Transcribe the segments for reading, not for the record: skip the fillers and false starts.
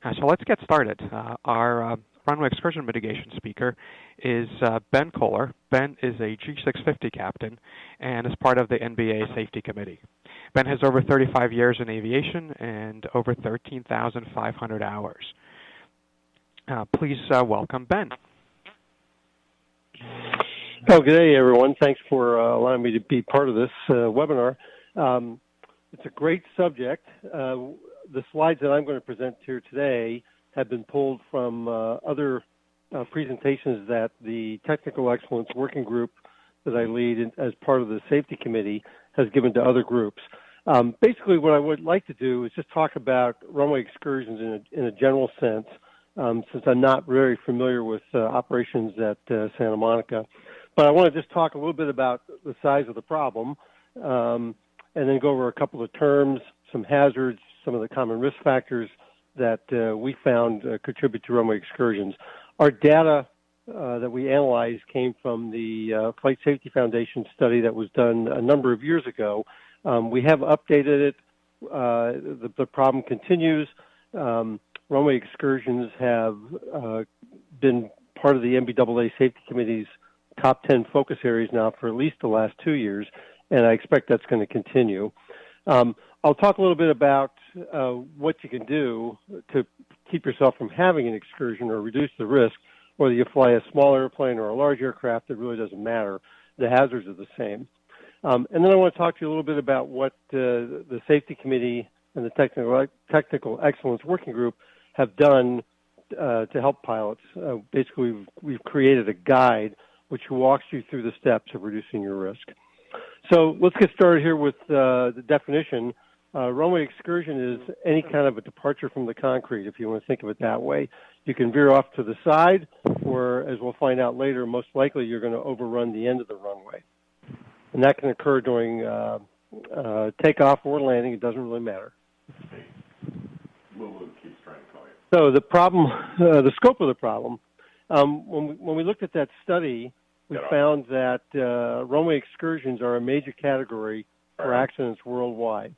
So let's get started. Our Runway Excursion Mitigation speaker is Ben Kohler. Ben is a G650 captain and is part of the NBA Safety Committee. Ben has over 35 years in aviation and over 13,500 hours. Please welcome Ben. Oh, good day, everyone. Thanks for allowing me to be part of this webinar. It's a great subject. The slides that I'm going to present here today have been pulled from other presentations that the Technical Excellence Working Group that I lead as part of the Safety Committee has given to other groups. Basically, what I would like to do is just talk about runway excursions in a general sense, since I'm not very familiar with operations at Santa Monica. But I want to just talk a little bit about the size of the problem, and then go over a couple of terms, some hazards, some of the common risk factors that we found contribute to runway excursions. Our data that we analyzed came from the Flight Safety Foundation study that was done a number of years ago. We have updated it. The problem continues. Runway excursions have been part of the NBAA Safety Committee's top 10 focus areas now for at least the last 2 years, and I expect that's going to continue. I'll talk a little bit about what you can do to keep yourself from having an excursion or reduce the risk. Whether you fly a small airplane or a large aircraft, it really doesn't matter. The hazards are the same. And then I want to talk to you a little bit about what the Safety Committee and the Technical Excellence Working Group have done to help pilots. Basically, we've created a guide which walks you through the steps of reducing your risk. So let's get started here with the definition. Runway excursion is any kind of a departure from the concrete, if you want to think of it that way. You can veer off to the side, or as we'll find out later, most likely you're going to overrun the end of the runway. And that can occur during takeoff or landing. It doesn't really matter. Keeps trying to call you. So the problem, the scope of the problem, when we looked at that study, we found that runway excursions are a major category for accidents worldwide.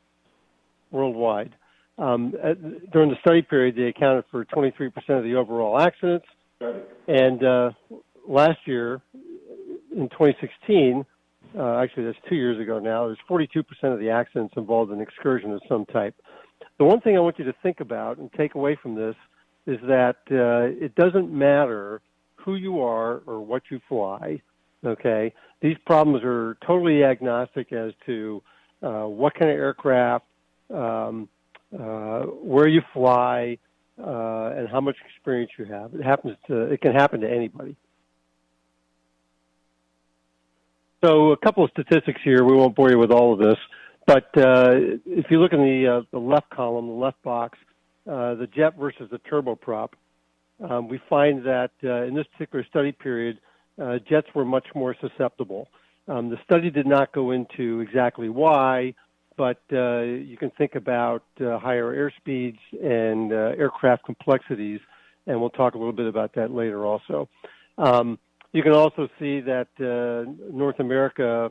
During the study period, they accounted for 23% of the overall accidents. And last year, in 2016, actually that's 2 years ago now, there's 42% of the accidents involved in excursion of some type. The one thing I want you to think about and take away from this is that it doesn't matter who you are or what you fly, okay? These problems are totally agnostic as to what kind of aircraft, where you fly, and how much experience you have. It can happen to anybody. So a couple of statistics here. We won't bore you with all of this, but if you look in the left column, the left box, the jet versus the turboprop, we find that in this particular study period, jets were much more susceptible. The study did not go into exactly why, but you can think about higher airspeeds and aircraft complexities, and we'll talk a little bit about that later also. You can also see that North America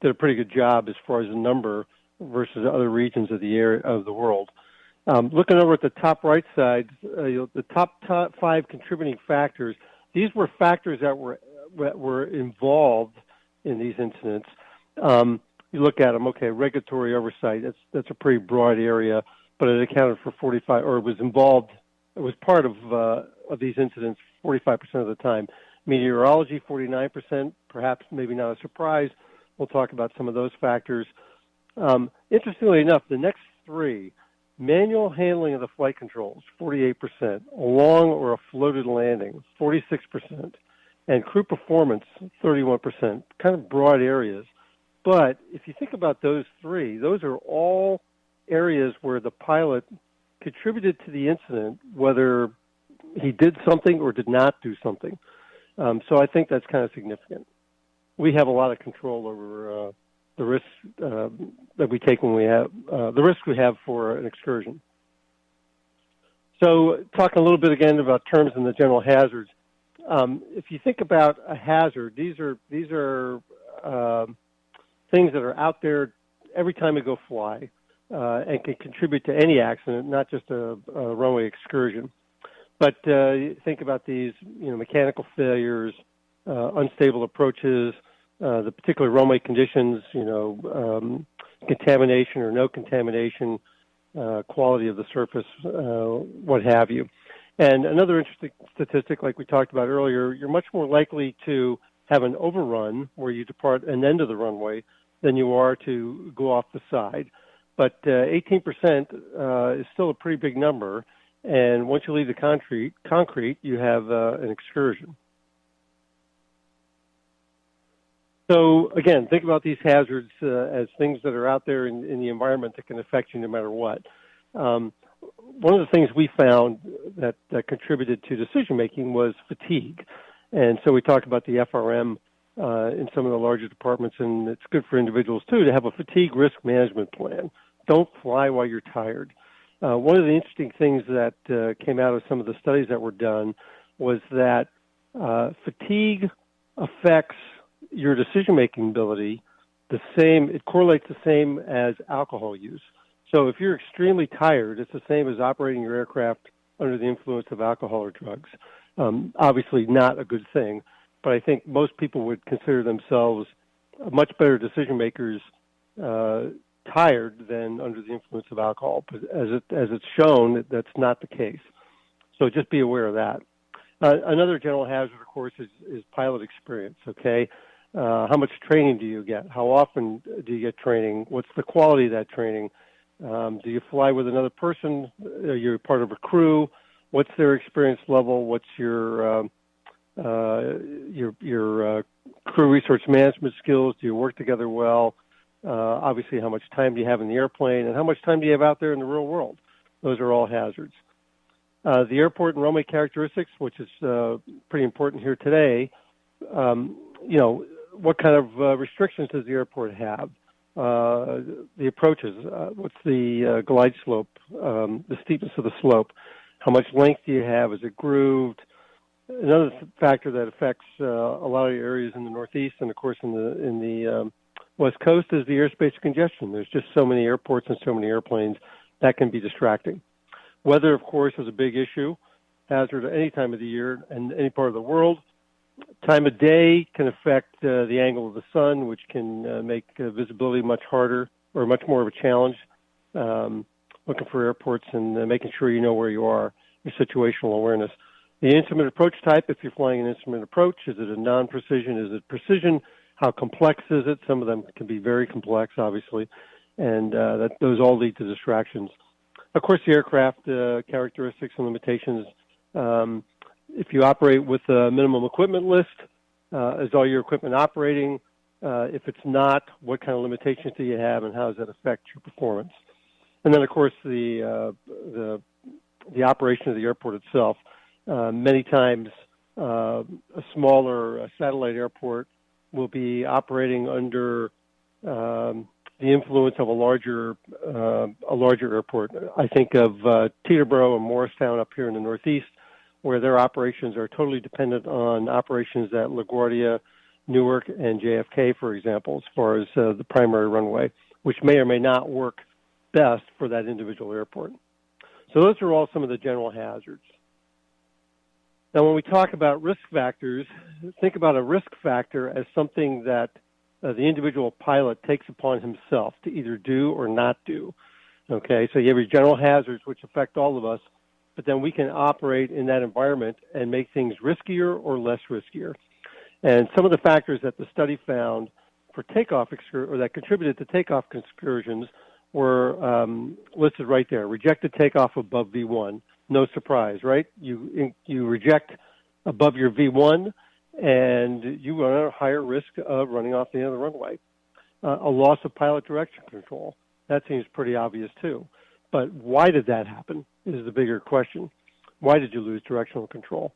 did a pretty good job as far as the number versus other regions of the world. Looking over at the top right side, the top 5 contributing factors, these were factors that were involved in these incidents. You look at them, okay, regulatory oversight, that's a pretty broad area, but it accounted for 45, or it was involved, it was part of these incidents 45% of the time. Meteorology, 49%, perhaps maybe not a surprise. We'll talk about some of those factors. Interestingly enough, the next 3, manual handling of the flight controls, 48%, a long or a floated landing, 46%, and crew performance, 31%, kind of broad areas. But if you think about those 3, those are all areas where the pilot contributed to the incident, whether he did something or did not do something. So I think that's kind of significant. We have a lot of control over the risks that we take when we have the risk we have for an excursion. So talking a little bit again about terms and the general hazards. If you think about a hazard, these are things that are out there every time we go fly. and can contribute to any accident, not just a runway excursion. But think about these, mechanical failures, unstable approaches, the particular runway conditions, contamination or no contamination, quality of the surface, what have you. And another interesting statistic, like we talked about earlier, you're much more likely to have an overrun where you depart an end of the runway than you are to go off the side. But 18% is still a pretty big number. And once you leave the concrete, you have an excursion. So again, think about these hazards as things that are out there in the environment that can affect you no matter what. One of the things we found that contributed to decision making was fatigue. And so we talked about the FRM in some of the larger departments, and it's good for individuals too to have a fatigue risk management plan. Don't fly while you're tired. One of the interesting things that came out of some of the studies that were done was that fatigue affects your decision-making ability it correlates the same as alcohol use. So if you're extremely tired, it's the same as operating your aircraft under the influence of alcohol or drugs. Obviously not a good thing, but I think most people would consider themselves much better decision makers tired than under the influence of alcohol. But as it's shown, that's not the case. So just be aware of that. Another general hazard, of course, is pilot experience, okay? How much training do you get? How often do you get training? What's the quality of that training? Do you fly with another person? You're part of a crew. What's their experience level? What's your crew resource management skills? Do you work together well? Obviously, how much time do you have in the airplane? And how much time do you have out there in the real world? Those are all hazards. The airport and runway characteristics, which is pretty important here today, what kind of restrictions does the airport have? The approaches, what's the glide slope, the steepness of the slope? How much length do you have? Is it grooved? Another factor that affects a lot of areas in the Northeast and, of course, in the West Coast is the airspace congestion. There's just so many airports and so many airplanes that can be distracting. Weather, of course, is a big issue, hazard at any time of the year and any part of the world. Time of day can affect the angle of the sun, which can make visibility much harder or much more of a challenge. Looking for airports and making sure you know where you are, your situational awareness. The instrument approach type, if you're flying an instrument approach, is it a non-precision? Is it precision? How complex is it? Some of them can be very complex, obviously, and those all lead to distractions. Of course, the aircraft characteristics and limitations. If you operate with a minimum equipment list, is all your equipment operating? If it's not, what kind of limitations do you have, and how does that affect your performance? And then, of course, the operation of the airport itself. Many times, a smaller satellite airport will be operating under the influence of a larger airport. I think of Teterboro and Morristown up here in the Northeast, where their operations are totally dependent on operations at LaGuardia, Newark, and JFK, for example, as far as the primary runway, which may or may not work best for that individual airport. So those are all some of the general hazards. Now, when we talk about risk factors, think about a risk factor as something that the individual pilot takes upon himself to either do or not do. Okay, so you have your general hazards, which affect all of us, but then we can operate in that environment and make things riskier or less riskier. And some of the factors that the study found for takeoff or that contributed to takeoff excursions were listed right there. Rejected takeoff above V1. No surprise, right? You reject above your V1, and you run a higher risk of running off the end of the runway. A loss of pilot direction control. That seems pretty obvious, too. But why did that happen is the bigger question. Why did you lose directional control?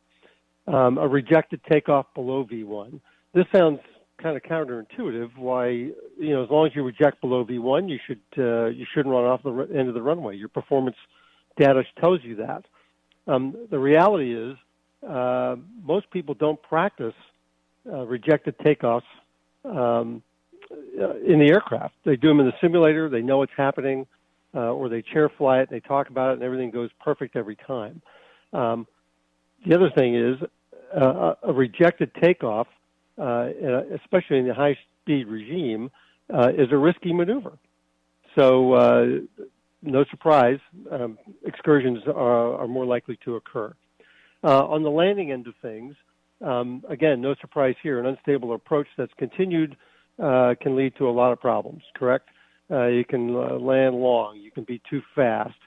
A rejected takeoff below V1. This sounds kind of counterintuitive. Why, as long as you reject below V1, you shouldn't run off the end of the runway. Your performance data tells you that. The reality is most people don't practice rejected takeoffs in the aircraft. They do them in the simulator. They know it's happening. or they chair fly it, they talk about it, and everything goes perfect every time. The other thing is a rejected takeoff, especially in the high-speed regime, is a risky maneuver. So no surprise, excursions are more likely to occur. On the landing end of things, again, no surprise here. An unstable approach that's continued can lead to a lot of problems, correct? You can land long. You can be too fast.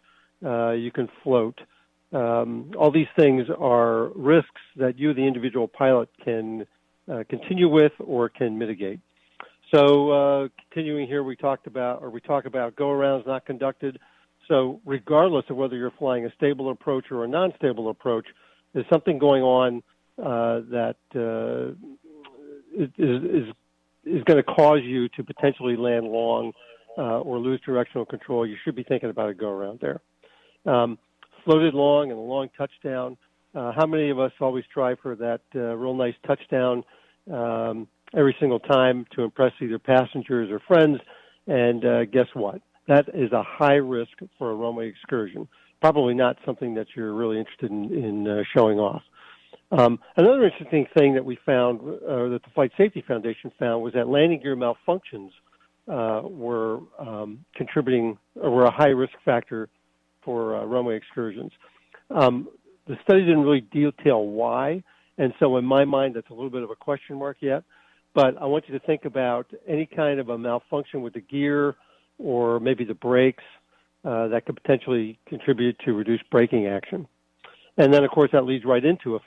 You can float. All these things are risks that you, the individual pilot, can continue with or can mitigate. So continuing here, we talk about go-arounds not conducted. So regardless of whether you're flying a stable approach or a non-stable approach, there's something going on that is going to cause you to potentially land long or lose directional control. You should be thinking about a go-around there. Floated long and a long touchdown. How many of us always try for that real nice touchdown every single time to impress either passengers or friends? And guess what? That is a high risk for a runway excursion. Probably not something that you're really interested in showing off. Another interesting thing that we found, that the Flight Safety Foundation found, was that landing gear malfunctions were contributing, or were a high risk factor for runway excursions. The study didn't really detail why, and so in my mind that's a little bit of a question mark yet, but I want you to think about any kind of a malfunction with the gear or maybe the brakes that could potentially contribute to reduced braking action. And then, of course, that leads right into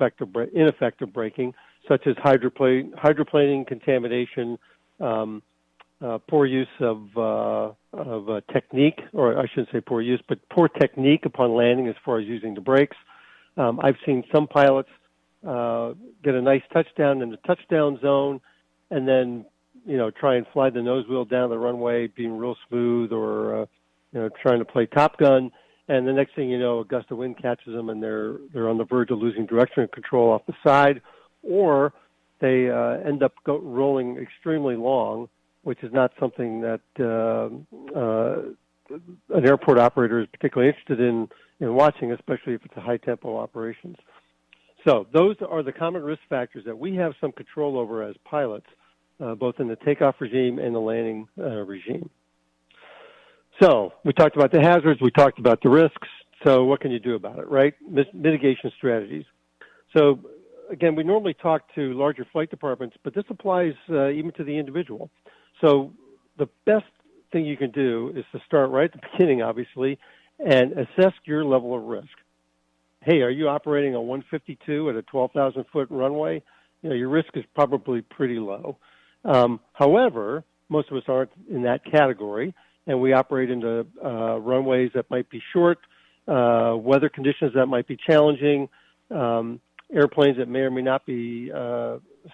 ineffective braking, such as hydroplaning, contamination, poor use of technique, or I shouldn't say poor use, but poor technique upon landing as far as using the brakes. I've seen some pilots get a nice touchdown in the touchdown zone and then, try and fly the nose wheel down the runway, being real smooth, or, trying to play Top Gun. And the next thing you know, a gust of wind catches them and they're on the verge of losing direction control off the side, or they end up rolling extremely long, which is not something that an airport operator is particularly interested in watching, especially if it's a high-tempo operations. So those are the common risk factors that we have some control over as pilots, both in the takeoff regime and the landing regime. So we talked about the hazards, we talked about the risks, so what can you do about it, right? Mitigation strategies. So again, we normally talk to larger flight departments, but this applies even to the individual. So the best thing you can do is to start right at the beginning, obviously, and assess your level of risk. Hey, are you operating a 152 at a 12,000-foot runway? Your risk is probably pretty low. However, most of us aren't in that category, and we operate into runways that might be short, weather conditions that might be challenging, airplanes that may or may not be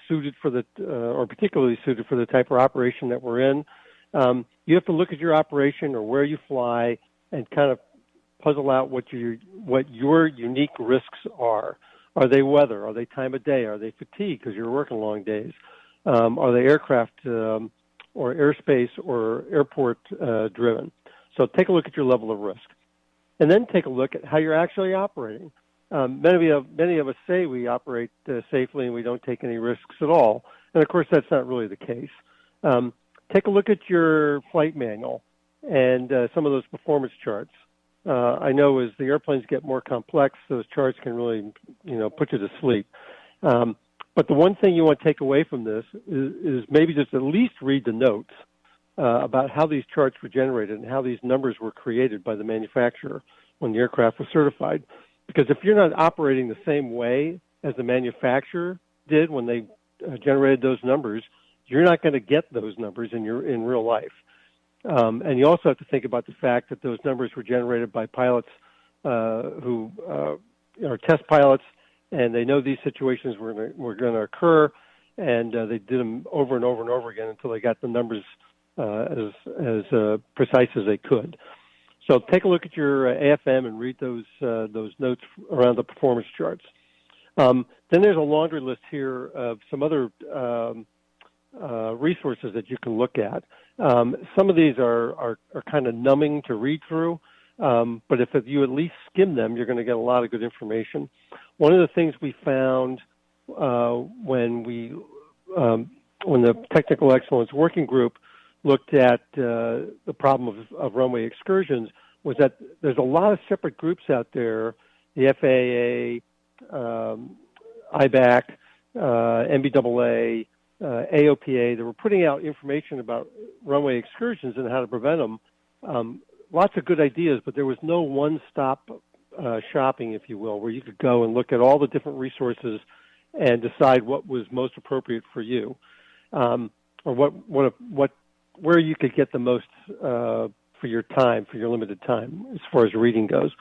suited for or particularly suited for the type of operation that we're in. You have to look at your operation or where you fly and kind of puzzle out what your unique risks are. Are they weather? Are they time of day? Are they fatigue because you're working long days? Are they aircraft or airspace or airport driven? So take a look at your level of risk. And then take a look at how you're actually operating. Many of us say we operate safely and we don't take any risks at all. And, of course, that's not really the case. Take a look at your flight manual and some of those performance charts. I know as the airplanes get more complex, those charts can really, put you to sleep. But the one thing you want to take away from this is maybe just at least read the notes about how these charts were generated and how these numbers were created by the manufacturer when the aircraft was certified. Because if you're not operating the same way as the manufacturer did when they generated those numbers, you're not going to get those numbers in real life. And you also have to think about the fact that those numbers were generated by pilots who are test pilots, and they know these situations were going to occur, and they did them over and over and over again until they got the numbers as precise as they could. So take a look at your AFM and read those notes around the performance charts. Then there's a laundry list here of some other resources that you can look at. Some of these are kind of numbing to read through, but if you at least skim them, you're going to get a lot of good information. One of the things we found when the Technical Excellence Working Group looked at the problem of runway excursions was that there's a lot of separate groups out there, the FAA, IBAC, NBAA, AOPA, that were putting out information about runway excursions and how to prevent them. Lots of good ideas, but there was no one-stop shopping, if you will, where you could go and look at all the different resources and decide what was most appropriate for you, or where you could get the most for your time, for your limited time, as far as reading goes.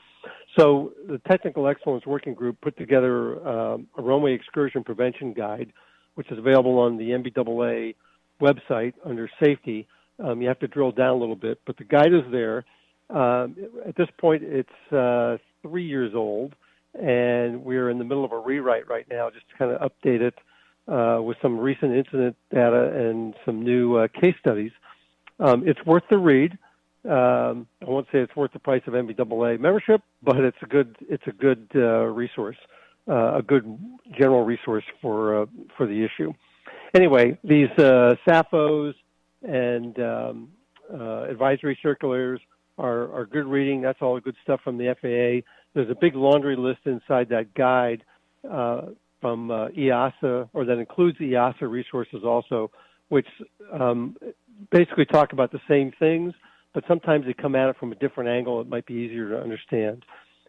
So the Technical Excellence Working Group put together a runway excursion prevention guide, which is available on the NBAA website under safety. You have to drill down a little bit, but the guide is there. At this point, it's 3 years old, and we're in the middle of a rewrite right now just to kind of update it with some recent incident data and some new case studies. It's worth the read. I won't say it's worth the price of NBAA membership, but it's a good resource, a good general resource for the issue. Anyway, these SAFOs and advisory circulars are good reading. That's all good stuff from the FAA. There's a big laundry list inside that guide from EASA, or that includes EASA resources also, which basically talk about the same things, but sometimes they come at it from a different angle. It might be easier to understand.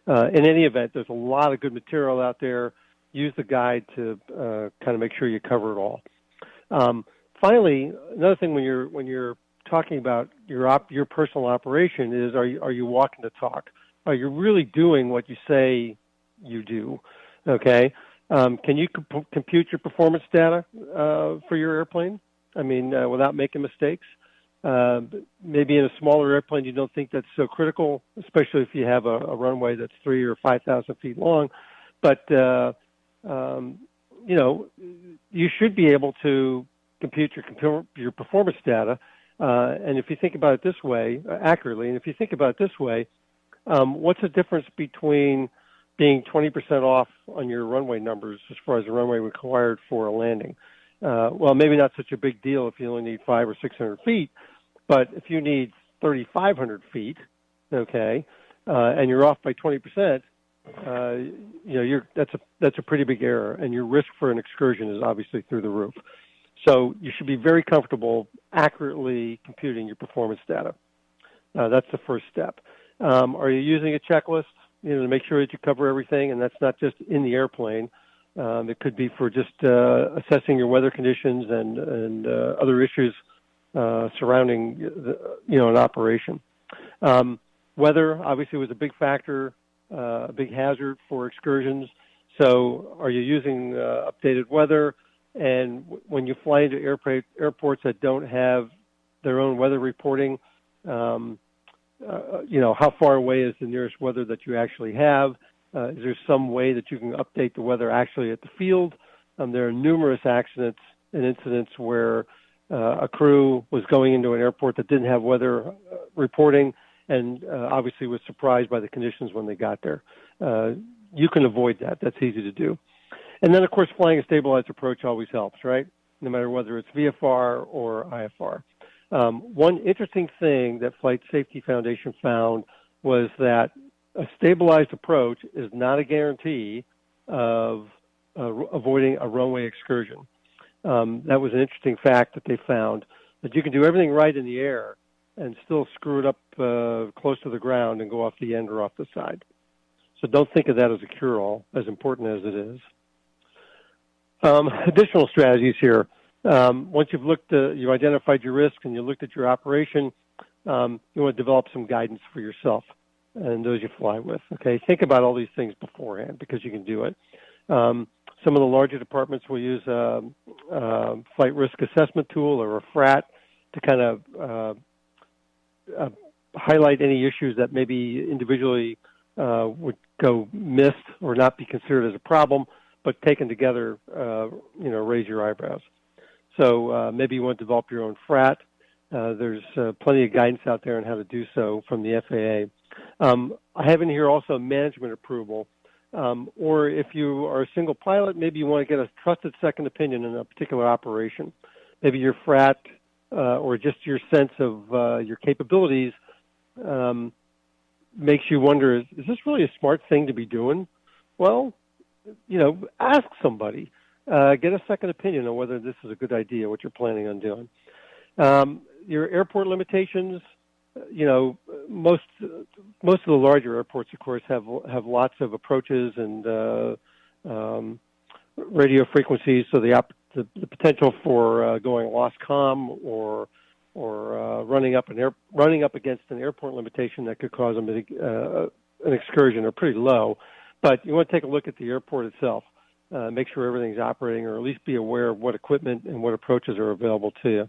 In any event, there's a lot of good material out there. Use the guide to kind of make sure you cover it all. Finally, another thing when you're talking about your personal operation is, are you walking the talk? Are you really doing what you say you do? Okay. Can you compute your performance data for your airplane? I mean, without making mistakes? Maybe in a smaller airplane you don't think that's so critical, especially if you have a runway that's 3,000 or 5,000 feet long. But you should be able to compute your performance data. And if you think about it this way, accurately, and if you think about it this way, what's the difference between being 20% off on your runway numbers as far as the runway required for a landing? Well, maybe not such a big deal if you only need 500 or 600 feet, but if you need 3,500 feet, okay, and you're off by 20%, that's a pretty big error, and your risk for an excursion is obviously through the roof. So you should be very comfortable accurately computing your performance data. That's the first step. Are you using a checklist, to make sure that you cover everything? And that's not just in the airplane. It could be for just assessing your weather conditions and other issues surrounding an operation. Weather obviously was a big factor, a big hazard for excursions. So are you using updated weather? And when you fly into airports that don't have their own weather reporting, how far away is the nearest weather that you actually have? Is there some way that you can update the weather actually at the field? There are numerous accidents and incidents where a crew was going into an airport that didn't have weather reporting and obviously was surprised by the conditions when they got there. You can avoid that. That's easy to do. And then, of course, flying a stabilized approach always helps, right? No matter whether it's VFR or IFR. One interesting thing that Flight Safety Foundation found was that a stabilized approach is not a guarantee of avoiding a runway excursion. That was an interesting fact that they found, that you can do everything right in the air and still screw it up close to the ground and go off the end or off the side. So don't think of that as a cure-all, as important as it is. Additional strategies here. Once you've identified your risk and you looked at your operation, you want to develop some guidance for yourself and those you fly with. Okay, think about all these things beforehand because you can do it. Some of the larger departments will use a flight risk assessment tool or a FRAT to kind of highlight any issues that maybe individually would go missed or not be considered as a problem, but taken together, raise your eyebrows. So maybe you want to develop your own FRAT. There's plenty of guidance out there on how to do so from the FAA. I have in here also management approval. Or if you are a single pilot, maybe you want to get a trusted second opinion in a particular operation. Maybe your frat or just your sense of your capabilities makes you wonder, is this really a smart thing to be doing? Well, ask somebody. Get a second opinion on whether this is a good idea, what you're planning on doing. Your airport limitations, most of the larger airports, of course, have lots of approaches and radio frequencies, so the potential for going lost comm or running up against an airport limitation that could cause an excursion are pretty low. But you want to take a look at the airport itself, make sure everything's operating, or at least be aware of what equipment and what approaches are available to you.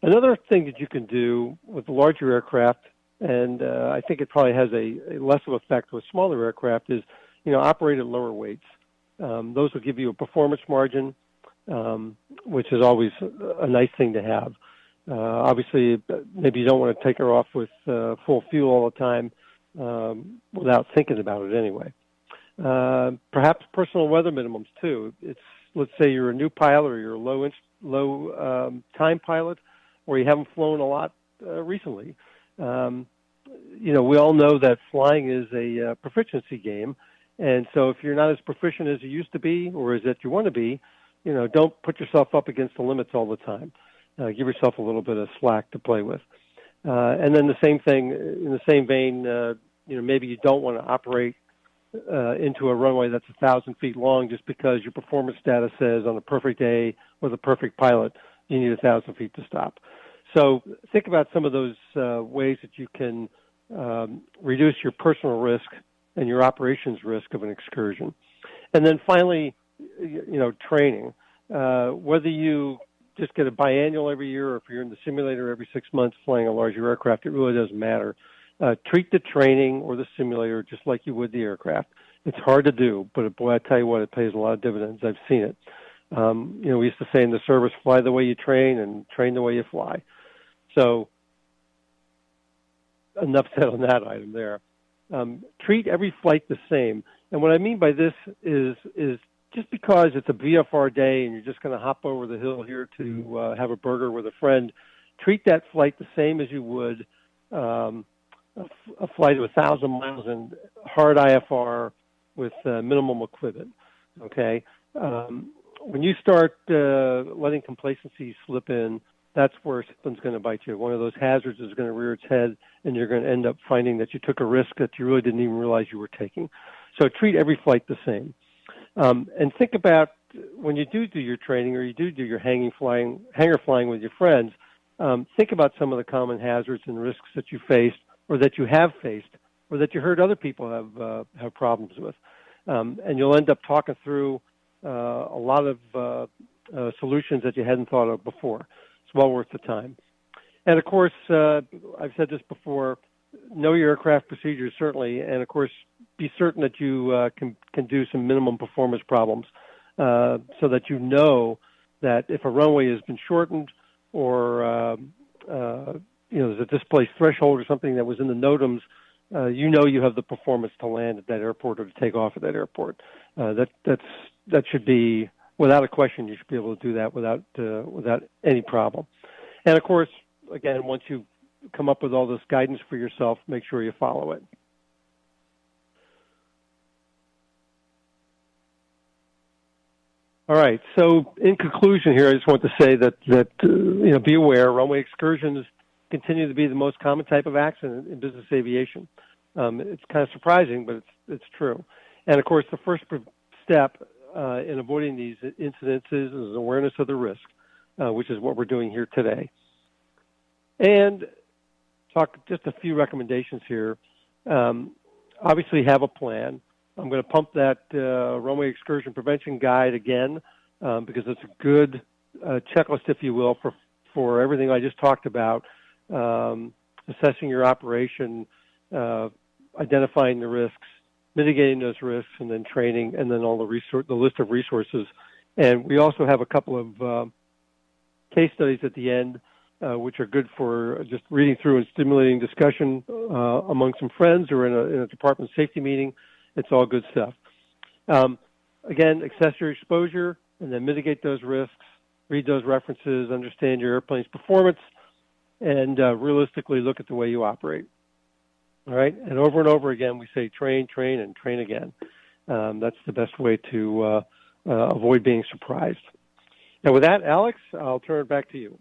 Another thing that you can do with the larger aircraft, and I think it probably has a less of effect with smaller aircraft, is operate at lower weights. Those will give you a performance margin, which is always a nice thing to have. Obviously, maybe you don't want to take her off with full fuel all the time without thinking about it anyway. Perhaps personal weather minimums too. Let's say you're a new pilot or you're a low time pilot, or you haven't flown a lot recently. We all know that flying is a proficiency game, and so if you're not as proficient as you used to be or as that you want to be, don't put yourself up against the limits all the time. Give yourself a little bit of slack to play with. And then the same thing, in the same vein, maybe you don't want to operate into a runway that's 1,000 feet long just because your performance data says on a perfect day with a perfect pilot, you need 1,000 feet to stop. So think about some of those ways that you can reduce your personal risk and your operations risk of an excursion. And then finally, training. Whether you just get a biannual every year or if you're in the simulator every 6 months flying a larger aircraft, it really doesn't matter. Treat the training or the simulator just like you would the aircraft. It's hard to do, but boy, I tell you what, it pays a lot of dividends. I've seen it. We used to say in the service, fly the way you train and train the way you fly. So enough said on that item there. Treat every flight the same. And what I mean by this is just because it's a VFR day and you're just going to hop over the hill here to have a burger with a friend, treat that flight the same as you would a flight of 1,000 miles in hard IFR with minimum equipment. Okay, when you start letting complacency slip in, that's where something's going to bite you. One of those hazards is going to rear its head, and you're going to end up finding that you took a risk that you really didn't even realize you were taking. So treat every flight the same. And think about when you do your training or you do your hanger flying with your friends, think about some of the common hazards and risks that you faced or that you have faced or that you heard other people have problems with. And you'll end up talking through a lot of solutions that you hadn't thought of before. It's well worth the time. And, of course, I've said this before, know your aircraft procedures, certainly, and, of course, be certain that you can do some minimum performance problems so that you know that if a runway has been shortened or, there's a displaced threshold or something that was in the NOTAMs, you have the performance to land at that airport or to take off at that airport. That should be, without a question, you should be able to do that without any problem. And, of course, again, once you come up with all this guidance for yourself, make sure you follow it. All right. So, in conclusion, here, I just want to say that be aware. Runway excursions continue to be the most common type of accident in business aviation. It's kind of surprising, but it's true. And of course, the first step in avoiding these incidences is awareness of the risk, which is what we're doing here today. And talk just a few recommendations here. Obviously, have a plan. I'm going to pump that runway excursion prevention guide again because it's a good checklist, if you will, for everything I just talked about, assessing your operation, identifying the risks, mitigating those risks, and then training, and then all the list of resources. And we also have a couple of case studies at the end which are good for just reading through and stimulating discussion among some friends or in a department safety meeting. It's all good stuff. Again, assess your exposure and then mitigate those risks, read those references, understand your airplane's performance, and realistically look at the way you operate. All right? And over again, we say train, train, and train again. That's the best way to avoid being surprised. Now, with that, Alex, I'll turn it back to you.